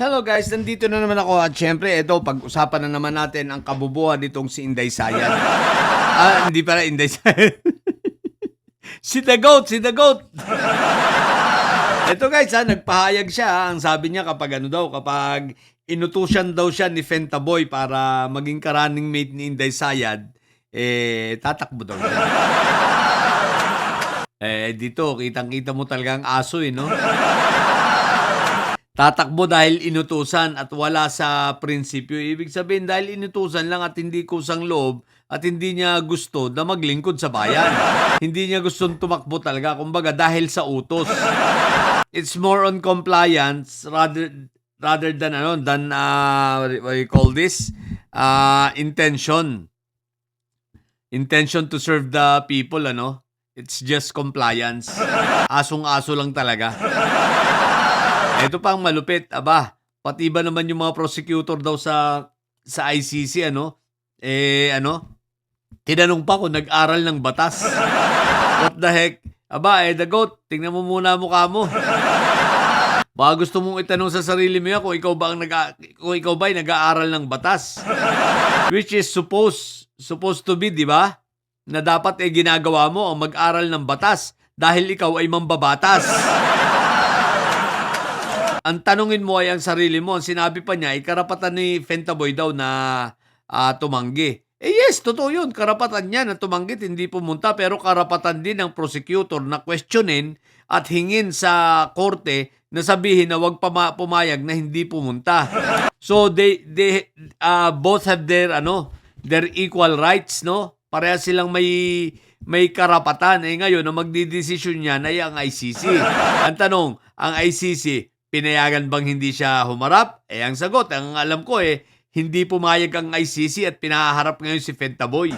Hello guys, nandito na naman ako at syempre ito, pag-usapan na naman natin ang kabubuhan nitong si Inday Sayad. Hindi pala Inday Sayad. Si The Goat, si The Goat. Ito guys, nagpahayag siya. Ang sabi niya kapag kapag inutusan daw siya ni Fentaboy para maging ka-running mate ni Inday Sayad, tatakbo daw siya. Dito, kitang-kita mo talagang aso no? Tatakbo dahil inutusan at wala sa prinsipyo. Ibig sabihin dahil inutusan lang at hindi kusang loob at hindi niya gusto na maglingkod sa bayan. Hindi niya gustong tumakbo talaga. Kumbaga dahil sa utos. It's more on compliance rather than what you call this? Intention. Intention to serve the people, It's just compliance. Asong-aso lang talaga. Ito pang malupit, pati ba naman yung mga prosecutor daw sa ICC, tinanong pa kung nag-aral ng batas. What the heck? The Goat, tingnan mo muna mukha mo. Baka gusto mong itanong sa sarili mo kung ikaw ba ay nag-aaral ng batas. Which is supposed to be, di ba? Na dapat ginagawa mo ang mag-aral ng batas dahil ikaw ay mambabatas. Ang tanungin mo ay ang sarili mo. Ang sinabi pa niya, karapatan ni Fentaboy daw na tumanggi. Yes, totoo yun. Karapatan niya na tumanggi, hindi pumunta. Pero karapatan din ng prosecutor na questionin at hingin sa korte na sabihin na wag pumayag na hindi pumunta. So, they both have their equal rights, no? Pareha silang may karapatan. Ngayon, ang magdidesisyon niya ay ang ICC. Ang tanong, ang ICC, pinayagan bang hindi siya humarap? Ang sagot, ang alam ko hindi pumayag ang ICC at pinaharap ngayon si Fentaboy.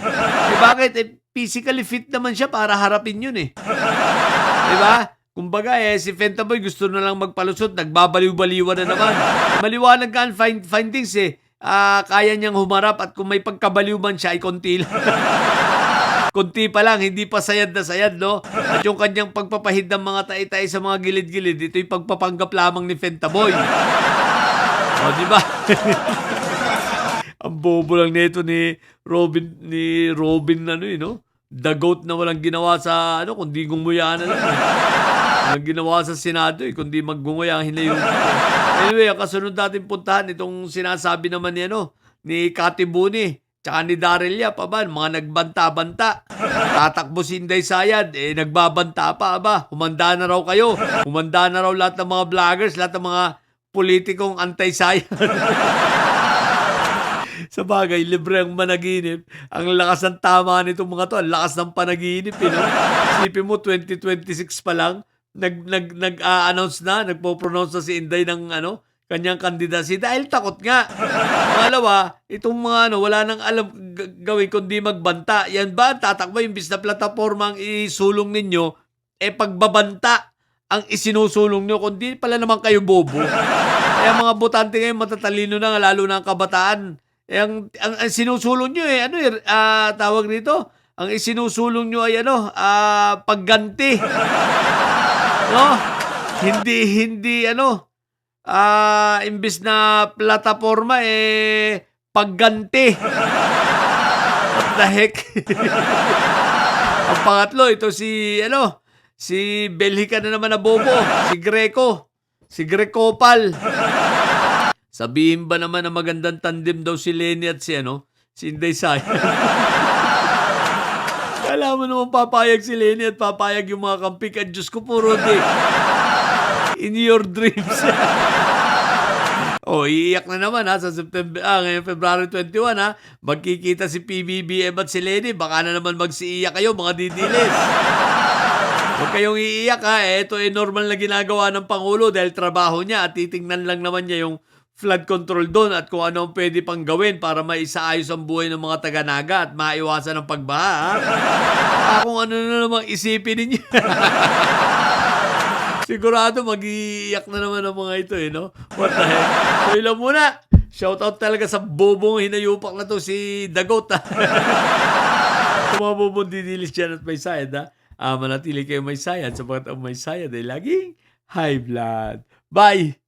Bakit? Physically fit naman siya para harapin yun Diba? Kumbaga si Fentaboy gusto na lang magpalusot, nagbabaliw-baliwan na naman. Maliwanag ka ang findings kaya niyang humarap at kung may pagkabaliw man siya ay konti lang. Kunti pa lang, hindi pa sayad na sayad, no? At yung kanyang pagpapahid ng mga tae-tae sa mga gilid-gilid, ito yung pagpapanggap lamang ni Fentaboy. Di ba? Ang bobo lang nito ni Robin The Goat na walang ginawa sa kundi gumuya na lang. Walang ginawa sa Senado kundi maggumuya ang hinayon. Anyway, ang kasunod natin puntahan itong sinasabi naman ni Kati Buni. Tsaka ni Daryl Yap, mga nagbanta-banta. Tatakbo si Inday Sayad, nagbabanta pa, Humanda na raw kayo. Humanda na raw lahat ng mga vloggers, lahat ng mga politikong anti-Sayad. Sa bagay, libre ang managinip. Ang lakas ng tama nitong mga to, ang lakas ng panaginip, Isipin mo, 2026 pa lang, nag-announce na, nagpo-pronounce na si Inday ng kanyang kandidacy dahil takot nga. Pangalawa, itong mga wala nang alam gawin kundi magbanta. Yan ba tatakbo imbis na plataforma ang isulong ninyo, pagbabanta ang isinusulong nyo, kundi pala naman kayo bobo. Kaya mga botante ngayon matatalino na, lalo na ang kabataan. Ang sinusulong nyo tawag nito, ang isinusulong nyo ay pagganti. No? Hindi imbis na plataforma pagganti. What the heck? Ang pangatlo, ito si Belhica na naman na bobo, si Greco. Si Grecopal. Sabihin ba naman na magandang tandem daw si Lenny at si Inday Sayad? Kala mo naman papayag si Lenny at papayag yung mga kampik. At Diyos ko, puro in your dreams. Iiyak na naman sa ngayon February 21 magkikita si PBBM at si Lenny, baka na naman magsiiyak kayo mga didilis. Huwag kayong iiyak ito normal na ginagawa ng Pangulo dahil trabaho niya at titingnan lang naman niya yung flood control doon at kung ano ang pwede pang gawin para maisaayos ang buhay ng mga taga-Naga at maiwasan ang pagbaha. Kung ano na namang isipin ninyo. Sigurado mag-iiyak na naman ang mga ito What the heck? So ilang muna. Shoutout talaga sa bobong hinayupak na to si The Goat Sa mga bobong didilis dyan at may sayad manatili kayo may sayad sapagkat ang may sayad ay laging high blood. Bye!